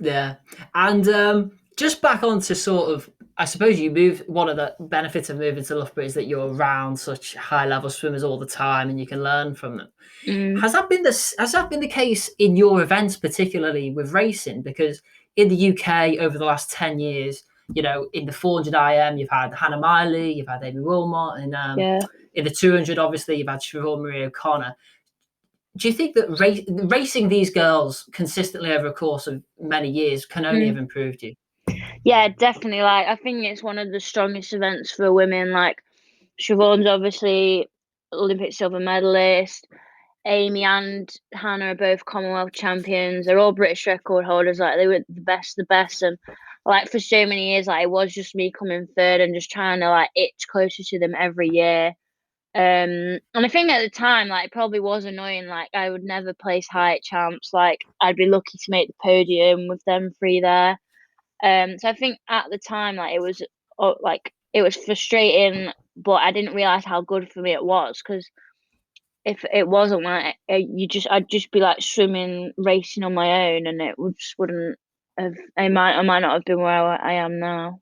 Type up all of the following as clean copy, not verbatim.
Yeah. And just back on to sort of, I suppose you move, one of the benefits of moving to Loughborough is that you're around such high level swimmers all the time and you can learn from them. Mm, Has that been the case in your events, particularly with racing? Because in the UK over the last 10 years, in the 400 IM, you've had Hannah Miley, you've had Abbie Wood, and yeah. in the 200, obviously, you've had Siobhan Marie O'Connor. Do you think that racing these girls consistently over a course of many years can only have Mm. improved you? Yeah, definitely. Like, I think it's one of the strongest events for women. Like, Siobhan's obviously Olympic silver medalist. Amy and Hannah are both Commonwealth champions. They're all British record holders. Like, they were the best. And like for so many years, like it was just me coming third and just trying to like itch closer to them every year. And I think at the time, like, it probably was annoying. Like, I would never place high at champs. Like, I'd be lucky to make the podium with them three there. So I think at the time, like, it was frustrating, but I didn't realize how good for me it was because if it wasn't like I'd just be like swimming, racing on my own, and it would just wouldn't have. I might not have been where I am now.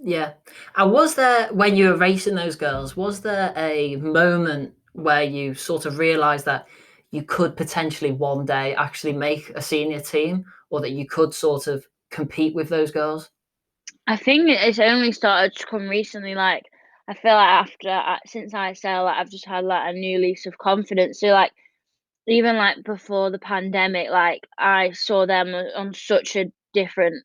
Yeah. And was there, when you were racing those girls, was there a moment where you sort of realized that you could potentially one day actually make a senior team, or that you could sort of compete with those girls? I think it's only started to come recently. Like, I feel like since ISL, like, I've just had like a new lease of confidence. So like even like before the pandemic, like I saw them on such a different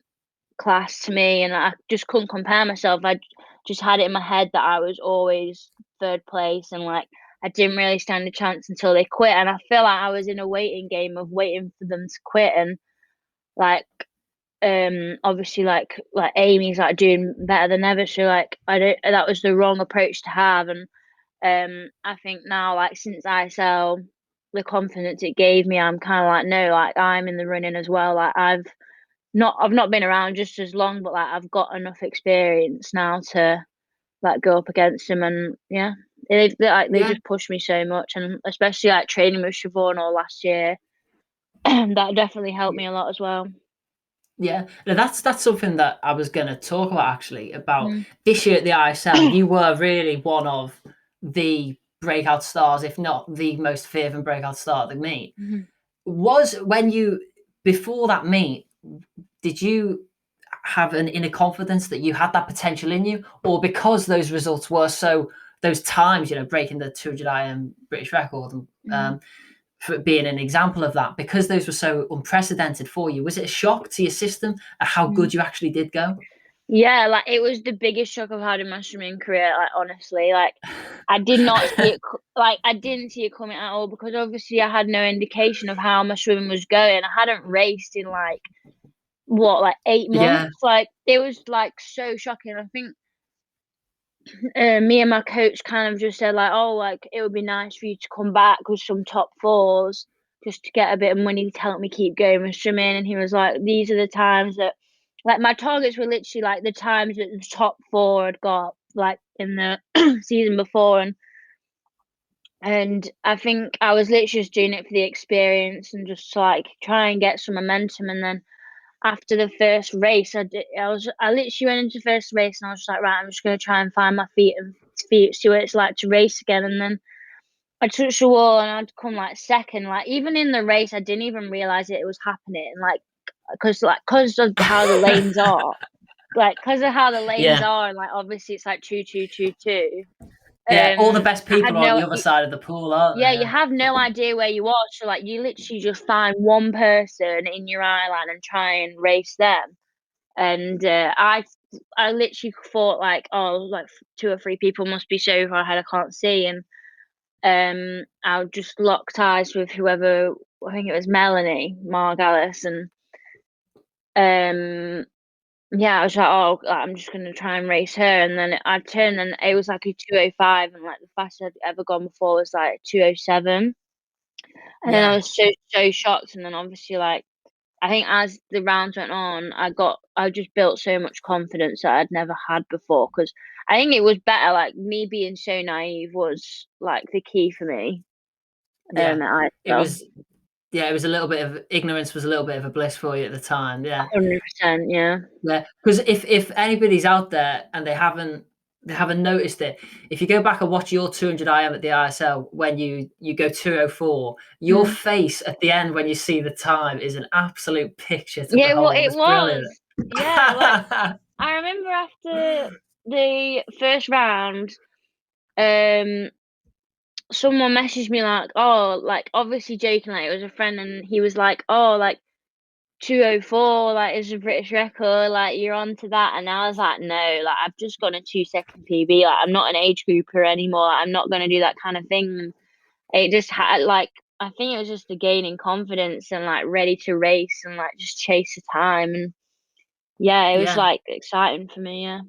class to me, and I just couldn't compare myself. I just had it in my head that I was always third place, and like I didn't really stand a chance until they quit. And I feel like I was in a waiting game of waiting for them to quit, and like obviously like Amy's like doing better than ever. So like I don't that was the wrong approach to have, and I think now like since ISL, the confidence it gave me, I'm kind of like no, like I'm in the running as well. Like I've not been around just as long, but like I've got enough experience now to like go up against them, and yeah, they Yeah. just push me so much, and especially like training with Siobhan all last year, that definitely helped me a lot as well. Yeah, no, that's something that I was going to talk about actually. About Mm. this year at the ISL, you were really one of the breakout stars, if not the most fervent breakout star at the meet. Mhm. Was when you before that meet, did you have an inner confidence that you had that potential in you, or because those results were so, those times, breaking the 200 IM British record, and Mhm. for being an example of that, because those were so unprecedented for you, was it a shock to your system at how Mhm. good you actually did go? Yeah, like it was the biggest shock I've had in my swimming career. Like honestly, like I did not see it. Like I didn't see it coming at all because obviously I had no indication of how my swimming was going. I hadn't raced in like what, like 8 months. Yeah, Like it was like so shocking. I think me and my coach kind of just said like, oh, like it would be nice for you to come back with some top fours just to get a bit of money to help me keep going with swimming. And he was like, these are the times that, like, my targets were literally like the times that the top four had got like in the season before, and I think I was literally just doing it for the experience and just to, like try and get some momentum. And then after the first race, I literally went into the first race and I was just like, right, I'm just gonna try and find my feet, see what it's like to race again. And then I touched the wall and I'd come like second. Like even in the race, I didn't even realize it was happening. Because of how the lanes are, yeah, and like obviously it's like two, two, two, two. yeah. All the best I had people are on no, the other side of the pool, aren't yeah, they? you Yeah, have no idea where you are. So like you literally just find one person in your island and try and race them. And I literally thought like, oh, like two or three people must be so far ahead I can't see. And I just locked eyes with whoever, I think it was Melanie Margalis, and um yeah, I was like, oh, like, I'm just gonna try and race her. And then I turned and it was like a 2:05, and like the fastest I'd ever gone before was like 2:07. And then I yeah, was so shocked. And then obviously, like, I think as the rounds went on, I just built so much confidence that I'd never had before. Because I think it was better. Like me being so naive was like the key for me. yeah. I It so was. Yeah, it was a little bit of ignorance was a little bit of a bliss for you at the time. Yeah. 100%, yeah. Yeah, because if anybody's out there and they haven't noticed it, if you go back and watch your 200 IM at the ISL when you go 204, your Mm. face at the end when you see the time is an absolute picture to Yeah, well, behold. it It's brilliant. was. Yeah, like, I remember after the first round, um, someone messaged me like, "Oh," like, obviously joking, like, it was a friend, and he was like, "Oh, like, 204, like, is a British record, like, you're on to that," and I was like, "No, like, I've just got a 2-second PB, like, I'm not an age grouper anymore, I'm not gonna do that kind of thing," and it just had, like, I think it was just a gaining confidence and, like, ready to race and, like, just chase the time, and yeah, it was, Yeah, like, exciting for me, yeah.